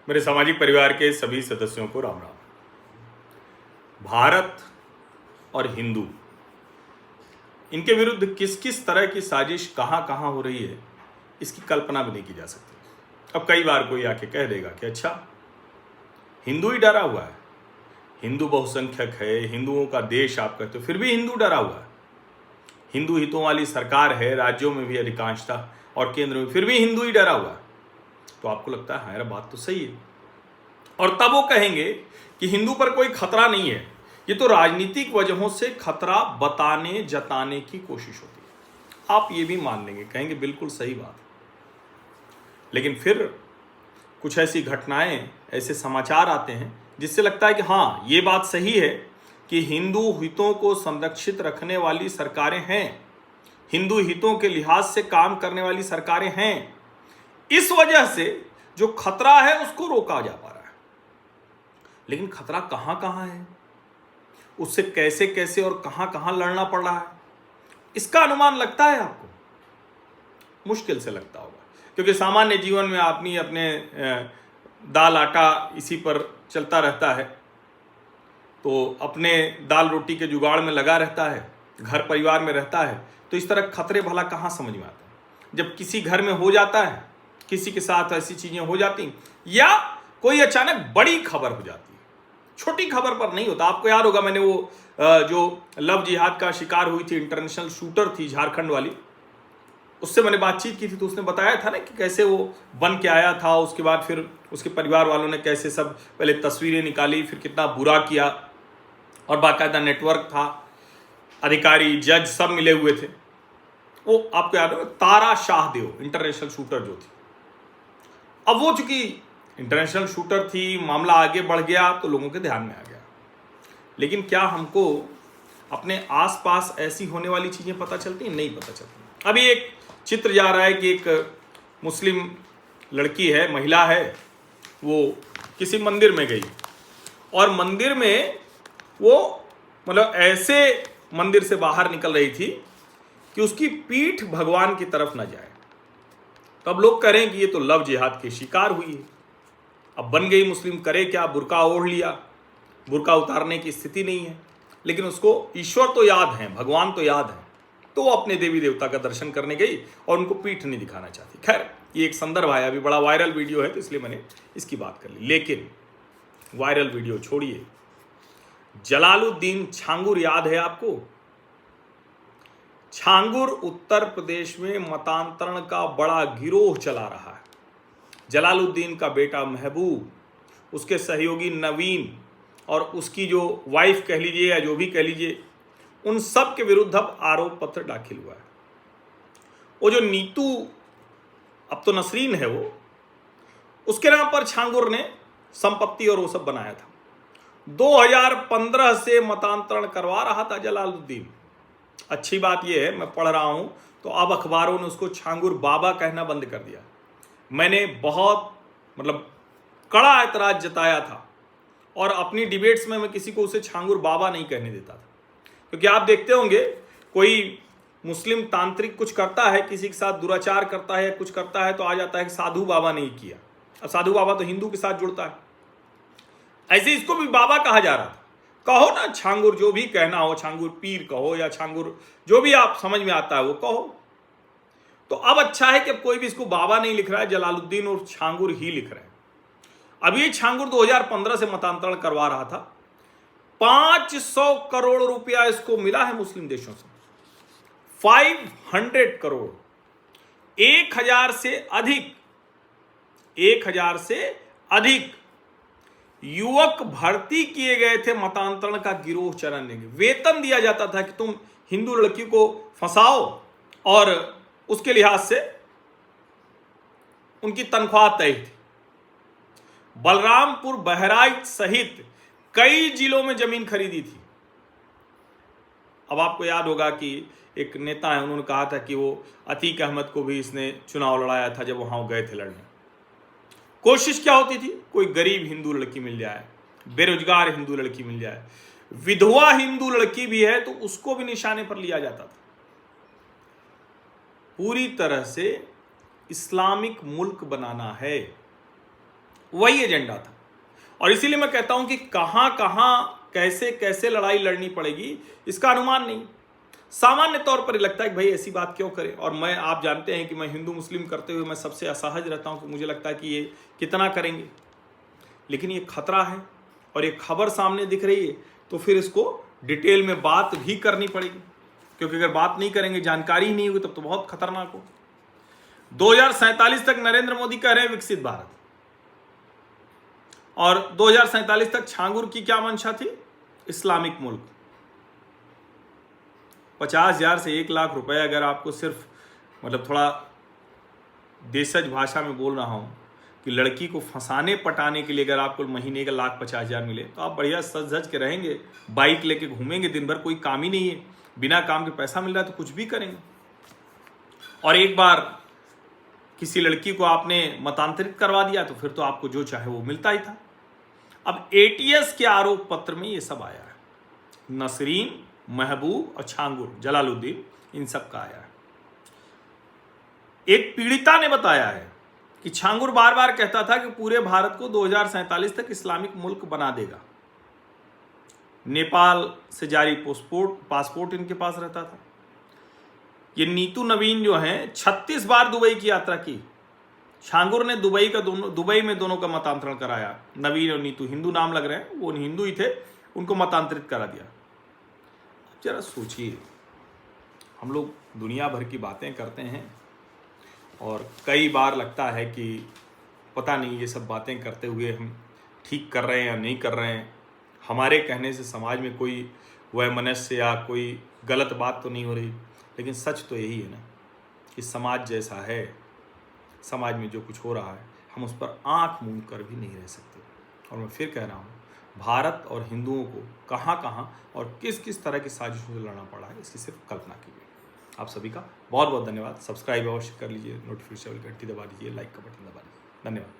मेरे सामाजिक परिवार के सभी सदस्यों को राम राम। भारत और हिंदू, इनके विरुद्ध किस किस तरह की साजिश कहाँ कहाँ हो रही है, इसकी कल्पना भी नहीं की जा सकती। अब कई बार कोई आके कह देगा कि अच्छा, हिंदू ही डरा हुआ है, हिंदू बहुसंख्यक है, हिंदुओं का देश आप कहते हो, फिर भी हिंदू डरा हुआ है। हिंदू हितों वाली सरकार है राज्यों में भी अधिकांशतः और केंद्र में, फिर भी हिंदू ही डरा हुआ है। तो आपको लगता है हाँ यार, बात तो सही है। और तब वो कहेंगे कि हिंदू पर कोई खतरा नहीं है, ये तो राजनीतिक वजहों से खतरा बताने जताने की कोशिश होती है। आप ये भी मान लेंगे, कहेंगे बिल्कुल सही बात। लेकिन फिर कुछ ऐसी घटनाएं, ऐसे समाचार आते हैं जिससे लगता है कि हाँ, ये बात सही है कि हिंदू हितों को संरक्षित रखने वाली सरकारें हैं, हिंदू हितों के लिहाज से काम करने वाली सरकारें हैं, इस वजह से जो खतरा है उसको रोका जा पा रहा है। लेकिन खतरा कहां कहां है, उससे कैसे कैसे और कहां कहां लड़ना पड़ रहा है, इसका अनुमान लगता है आपको? मुश्किल से लगता होगा, क्योंकि सामान्य जीवन में आदमी अपने दाल आटा इसी पर चलता रहता है, तो अपने दाल रोटी के जुगाड़ में लगा रहता है, घर परिवार में रहता है, तो इस तरह खतरे भला कहाँ समझ में आते हैं। जब किसी घर में हो जाता है, किसी के साथ ऐसी चीजें हो जाती, या कोई अचानक बड़ी खबर हो जाती है, छोटी खबर पर नहीं होता। आपको याद होगा, मैंने वो जो लव जिहाद का शिकार हुई थी, इंटरनेशनल शूटर थी झारखंड वाली, उससे मैंने बातचीत की थी, तो उसने बताया था ना कि कैसे वो बन के आया था, उसके बाद फिर उसके परिवार वालों ने कैसे सब पहले तस्वीरें निकाली, फिर कितना बुरा किया, और बाकायदा नेटवर्क था, अधिकारी जज सब मिले हुए थे। वो आपको याद हो, तारा शाहदेव इंटरनेशनल शूटर जो थी। अब वो चूंकि इंटरनेशनल शूटर थी, मामला आगे बढ़ गया तो लोगों के ध्यान में आ गया। लेकिन क्या हमको अपने आसपास ऐसी होने वाली चीजें पता चलती हैं? नहीं पता चलती। अभी एक चित्र जा रहा है कि एक मुस्लिम लड़की है, महिला है, वो किसी मंदिर में गई, और मंदिर में वो मतलब ऐसे मंदिर से बाहर निकल रही थी कि उसकी पीठ भगवान की तरफ न जाए। तब लोग करें कि ये तो लव जिहाद की शिकार हुई है, अब बन गई मुस्लिम, करे क्या, बुर्का ओढ़ लिया, बुर्का उतारने की स्थिति नहीं है, लेकिन उसको ईश्वर तो याद है, भगवान तो याद है, तो वो अपने देवी देवता का दर्शन करने गई और उनको पीठ नहीं दिखाना चाहती। खैर, ये एक संदर्भ आया, अभी बड़ा वायरल वीडियो है, तो इसलिए मैंने इसकी बात कर ली। लेकिन वायरल वीडियो छोड़िए, जलालुद्दीन छांगुर याद है आपको? छांगुर उत्तर प्रदेश में मतांतरण का बड़ा गिरोह चला रहा है। जलालुद्दीन का बेटा महबूब, उसके सहयोगी नवीन, और उसकी जो वाइफ कह लीजिए या जो भी कह लीजिए, उन सब के विरुद्ध अब आरोप पत्र दाखिल हुआ है। वो जो नीतू, अब तो नसरीन है वो, उसके नाम पर छांगुर ने संपत्ति और वो सब बनाया था। 2015 से मतांतरण करवा रहा था जलालुद्दीन। अच्छी बात यह है, मैं पढ़ रहा हूं तो अब अखबारों ने उसको छांगुर बाबा कहना बंद कर दिया। मैंने बहुत कड़ा एतराज जताया था, और अपनी डिबेट्स में मैं किसी को उसे छांगुर बाबा नहीं कहने देता था, क्योंकि आप देखते होंगे कोई मुस्लिम तांत्रिक कुछ करता है, किसी के साथ दुराचार करता है या कुछ करता है, तो आ जाता है कि साधु बाबा ने किया। अब साधु बाबा तो हिंदू के साथ जुड़ता है, ऐसे इसको भी बाबा कहा जा रहा था। कहो ना छांगुर, जो भी कहना हो, छांगुर पीर कहो या छांगुर जो भी आप समझ में आता है वो कहो। तो अब अच्छा है कि अब कोई भी इसको बाबा नहीं लिख रहा है, जलालुद्दीन और छांगुर ही लिख रहे हैं। अब ये छांगुर 2015 से मतांतरण करवा रहा था, 500 करोड़ रुपया इसको मिला है मुस्लिम देशों से, 500 करोड़, 1000 से अधिक युवक भर्ती किए गए थे मतांतरण का गिरोह चलाने के। वेतन दिया जाता था कि तुम हिंदू लड़की को फंसाओ, और उसके लिहाज से उनकी तनख्वाह तय थी। बलरामपुर, बहराइच सहित कई जिलों में जमीन खरीदी थी। अब आपको याद होगा कि एक नेता है, उन्होंने कहा था कि वो अतीक अहमद को भी इसने चुनाव लड़ाया था जब वहां गए थे लड़ने। कोशिश क्या होती थी? कोई गरीब हिंदू लड़की मिल जाए, बेरोजगार हिंदू लड़की मिल जाए, विधवा हिंदू लड़की भी है तो उसको भी निशाने पर लिया जाता था। पूरी तरह से इस्लामिक मुल्क बनाना है, वही एजेंडा था। और इसीलिए मैं कहता हूं कि कहां कहां कैसे कैसे लड़ाई लड़नी पड़ेगी इसका अनुमान नहीं। सामान्य तौर पर लगता है कि भाई ऐसी बात क्यों करें। और मैं, आप जानते हैं कि मैं हिंदू मुस्लिम करते हुए मैं सबसे असहज रहता हूं कि मुझे लगता है कि ये कितना करेंगे, लेकिन ये खतरा है और ये खबर सामने दिख रही है तो फिर इसको डिटेल में बात भी करनी पड़ेगी, क्योंकि अगर बात नहीं करेंगे, जानकारी ही नहीं होगी, तब तो बहुत खतरनाक हो। 2047 तक नरेंद्र मोदी कह रहे हैं विकसित भारत, और 2047 तक छांगुर की क्या मंशा थी? इस्लामिक मुल्क। 50,000 से 1 लाख रुपए अगर आपको सिर्फ, मतलब थोड़ा देशज भाषा में बोल रहा हूं कि लड़की को फंसाने पटाने के लिए अगर आपको महीने का 1,50,000 मिले तो आप बढ़िया सज धज के रहेंगे, बाइक लेके घूमेंगे दिन भर, कोई काम ही नहीं है, बिना काम के पैसा मिल रहा है तो कुछ भी करेंगे। और एक बार किसी लड़की को आपने मतांतरित करवा दिया तो फिर तो आपको जो चाहे वो मिलता ही था। अब एटीएस के आरोप पत्र में ये सब आया है, नसरीन, महबूब और छांगुर, जलालुद्दीन, इन सब का आया है। एक पीड़िता ने बताया है कि छांगुर बार बार कहता था कि पूरे भारत को 2047 तक इस्लामिक मुल्क बना देगा। नेपाल से जारी पासपोर्ट इनके पास रहता था। ये नीतू नवीन जो हैं 36 बार दुबई की यात्रा की। छांगुर ने दुबई में दोनों का मतांतरण कराया। नवीन और नीतू हिंदू नाम लग रहे हैं, वो हिंदू ही थे, उनको मतांतरित करा दिया। जरा सोचिए, हम लोग दुनिया भर की बातें करते हैं और कई बार लगता है कि पता नहीं ये सब बातें करते हुए हम ठीक कर रहे हैं या नहीं कर रहे हैं, हमारे कहने से समाज में कोई वैमनस्य या कोई गलत बात तो नहीं हो रही। लेकिन सच तो यही है ना कि समाज जैसा है, समाज में जो कुछ हो रहा है हम उस पर आंख मूंद कर भी नहीं रह सकते। और मैं फिर कह रहा हूँ, भारत और हिंदुओं को कहाँ कहाँ और किस किस तरह की साजिशों से लड़ना पड़ा है, इसकी सिर्फ कल्पना कीजिए। आप सभी का बहुत बहुत धन्यवाद। सब्सक्राइब अवश्य कर लीजिए, नोटिफिकेशन घंटी दबा दीजिए, लाइक का बटन दबा दीजिए। धन्यवाद।